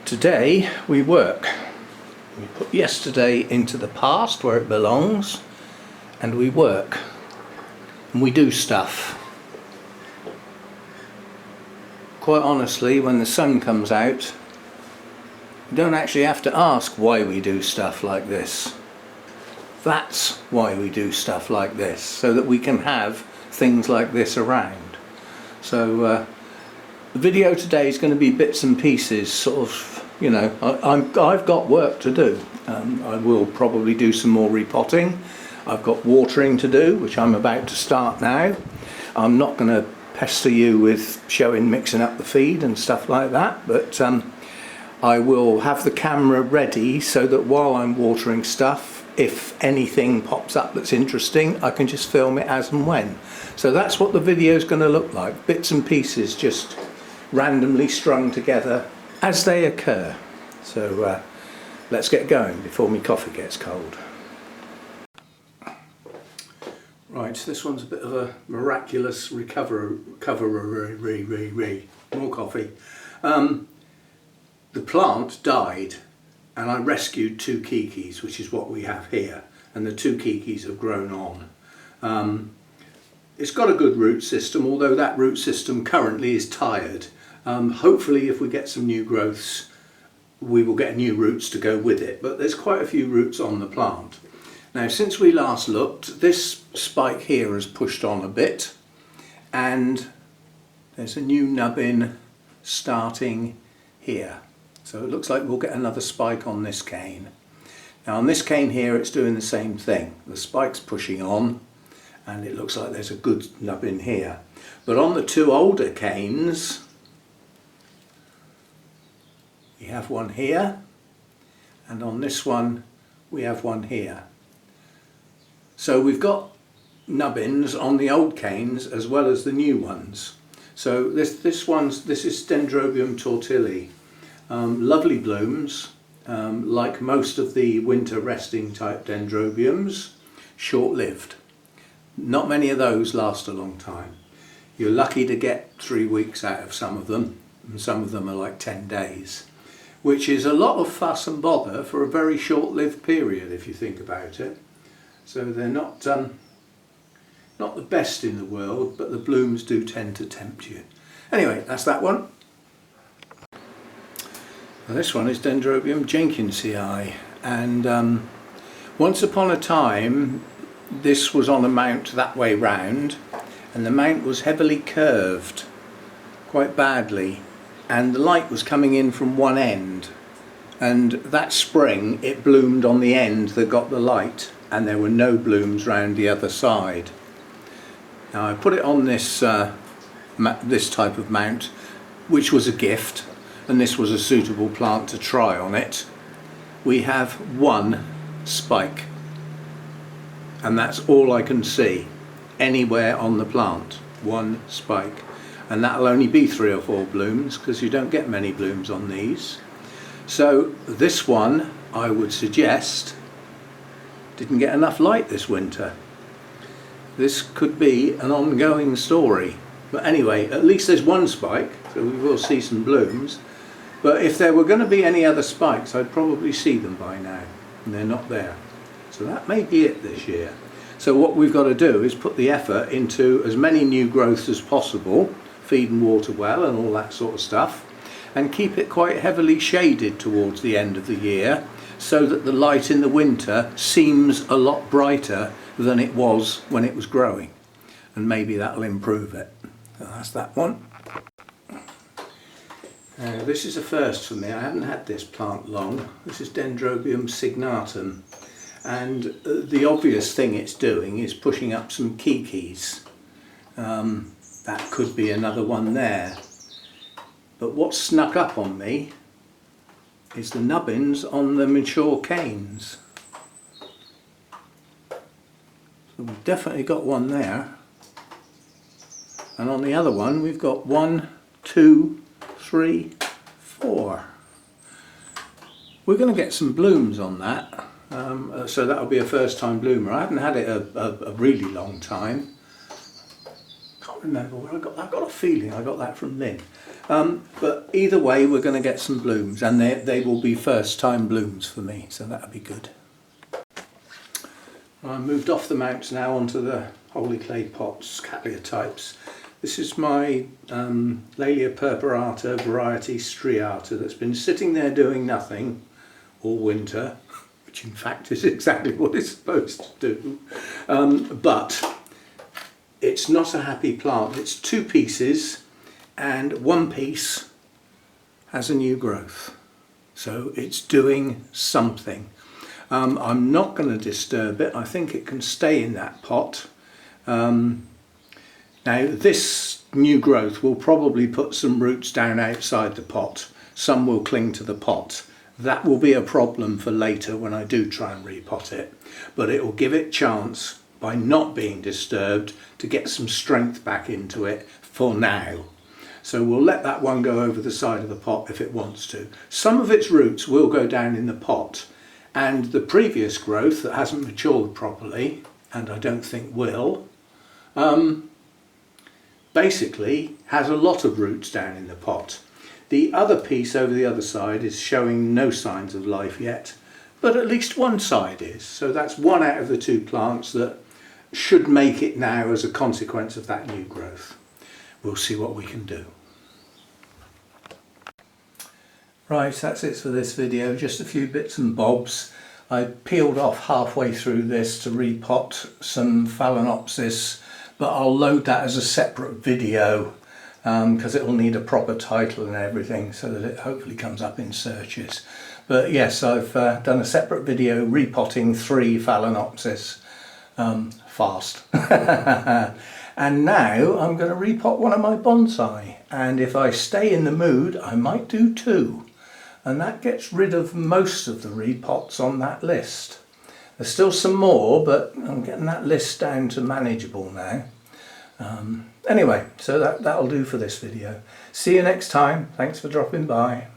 Today we work. We put yesterday into the past where it belongs, and we work and we do stuff. Quite honestly, when the sun comes out, you don't actually have to ask why we do stuff like this. That's why we do stuff like this, so that we can have things like this around. So the video today is going to be bits and pieces, sort of, you know, I've got work to do. I will probably do some more repotting. I've got watering to do, which I'm about to start now. I'm not going to pester you with mixing up the feed and stuff like that, but I will have the camera ready so that while I'm watering stuff, if anything pops up that's interesting, I can just film it as and when. So that's what the video is going to look like, bits and pieces just randomly strung together as they occur. So let's get going before my coffee gets cold. Right, this one's a bit of a miraculous recovery. More coffee. The plant died and I rescued two kikis, which is what we have here, and the two kikis have grown on. It's got a good root system, although that root system currently is tired. Hopefully if we get some new growths, we will get new roots to go with it, but there's quite a few roots on the plant. Now, since we last looked, this spike here has pushed on a bit, and there's a new nubbin starting here. So it looks like we'll get another spike on this cane. Now on this cane here, it's doing the same thing. The spike's pushing on, and it looks like there's a good nubbin here. But on the two older canes, we have one here, and on this one we have one here. So we've got nubbins on the old canes as well as the new ones. So this is Dendrobium tortilli. Lovely blooms, like most of the winter resting type dendrobiums, short-lived. Not many of those last a long time. You're lucky to get 3 weeks out of some of them, and some of them are like 10 days. Which is a lot of fuss and bother for a very short-lived period if you think about it. So they're not the best in the world, but the blooms do tend to tempt you. Anyway, that's that one. Now this one is Dendrobium Jenkins CI, and once upon a time this was on a mount that way round, and the mount was heavily curved quite badly, and the light was coming in from one end, and that spring it bloomed on the end that got the light, and there were no blooms round the other side. Now I put it on this this type of mount, which was a gift, and this was a suitable plant to try on it. We have one spike, and that's all I can see anywhere on the plant. One spike. And that'll only be 3 or 4 blooms, because you don't get many blooms on these. So this one, I would suggest, didn't get enough light this winter. This could be an ongoing story. But anyway, at least there's one spike, so we will see some blooms. But if there were going to be any other spikes, I'd probably see them by now, and they're not there. So that may be it this year. So what we've got to do is put the effort into as many new growths as possible, feed and water well and all that sort of stuff, and keep it quite heavily shaded towards the end of the year, so that the light in the winter seems a lot brighter than it was when it was growing, and maybe that'll improve it. So that's that one. This is a first for me. I haven't had this plant long. This is Dendrobium Cygnatan, and the obvious thing it's doing is pushing up some kikis. That could be another one there. But what's snuck up on me is the nubbins on the mature canes. So we've definitely got one there. And on the other one we've got 1, 2, 3, 4. We're going to get some blooms on that. So that'll be a first time bloomer. I haven't had it a really long time. Can't remember where I've got a feeling I got that from Lynn. But either way, we're going to get some blooms, and they will be first time blooms for me, so that'll be good. I moved off the mounts now onto the holy clay pots, Cattleya types. This is my Laelia purpurata variety striata that's been sitting there doing nothing all winter, which in fact is exactly what it's supposed to do. But it's not a happy plant. It's two pieces and one piece has a new growth. So it's doing something. I'm not going to disturb it. I think it can stay in that pot. Now this new growth will probably put some roots down outside the pot. Some will cling to the pot. That will be a problem for later when I do try and repot it. But it will give it chance, by not being disturbed, to get some strength back into it for now. So we'll let that one go over the side of the pot if it wants to. Some of its roots will go down in the pot, and the previous growth that hasn't matured properly, and I don't think will, basically has a lot of roots down in the pot. The other piece over the other side is showing no signs of life yet, but at least one side is. So that's one out of the two plants that should make it now as a consequence of that new growth. We'll see what we can do. Right, that's it for this video, just a few bits and bobs. I peeled off halfway through this to repot some Phalaenopsis, but I'll load that as a separate video because it will need a proper title and everything so that it hopefully comes up in searches. But yes, I've done a separate video repotting 3 Phalaenopsis fast. And now I'm going to repot one of my bonsai, and if I stay in the mood I might do 2. And that gets rid of most of the repots on that list. There's still some more, but I'm getting that list down to manageable now. Anyway, so that'll do for this video. See you next time. Thanks for dropping by.